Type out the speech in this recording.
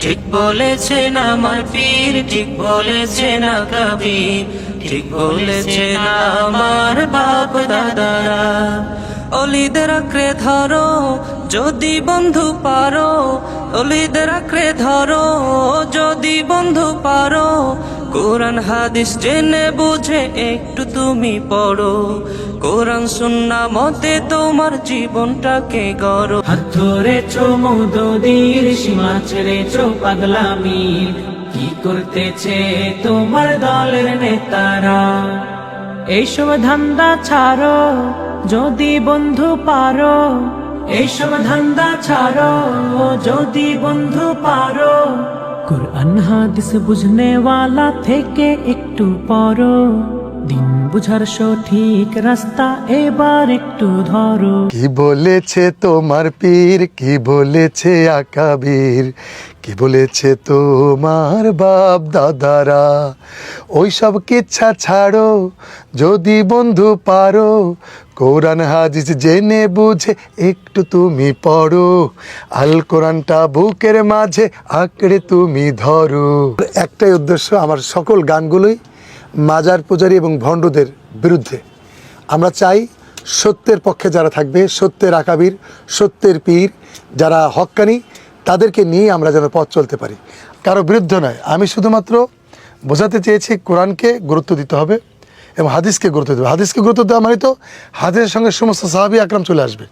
ঠিক বলেছেন আমার পীর, ঠিক বলেছেন কবির, ঠিক বলেছেন আমার বাপ দাদারা। অলিদের আঁকড়ে ধরো যদি বন্ধু পারো, অলিদের আঁকড়ে ধরো যদি বন্ধু পারো। কোরআন হাদিস জেনে বুঝে একটু তুমি পড়ো, কোরআন সুন্নাহ মতে তোমার জীবনটাকে গড়ো। হাত ধরেছো মৌদুদির, সীমা ছেড়েছো পাগলামির, কি করতেছে তোমার দলের নেতারা? এইসব ধান্দা ছাড়ো যদি বন্ধু পারো, এইসব ধান্দা ছাড়ো যদি বন্ধু পারো। কুরআন হাদিস বুঝনে ওয়ালা থেকে একটু পড়ো, দিন বুঝার সঠিক রাস্তা এবার একটু ধরো। কি বলেছে তোমার পীর, কি বলেছে আকাবির, কি বলেছে তোমার বাপ দাদারা? ওই সব কিচ্ছা ছাড়ো যদি বন্ধু পারো, কোরআন হাদিস জেনে বুঝে একটু তুমি পড়ো। আল কোরআনটা বুকের মাঝে আঁকড়ে তুমি ধরো। একটাই উদ্দেশ্য, আমার সকল গানগুলোই মাজার পূজারী এবং ভণ্ডদের বিরুদ্ধে। আমরা চাই সত্যের পক্ষে যারা থাকবে, সত্যের আকাবির, সত্যের পীর যারা হক্কানি, তাদেরকে নিয়ে আমরা যেন পথ চলতে পারি, কারো বিরুদ্ধে নয়। আমি শুধুমাত্র বোঝাতে চেয়েছি কোরআনকে গুরুত্ব দিতে হবে এবং হাদিসকে গুরুত্ব দিতে হবে। হাদিসকে গুরুত্ব দেওয়া মানে তো হাদিসের সঙ্গে সমস্ত সাহাবী আকরাম চলে আসবে।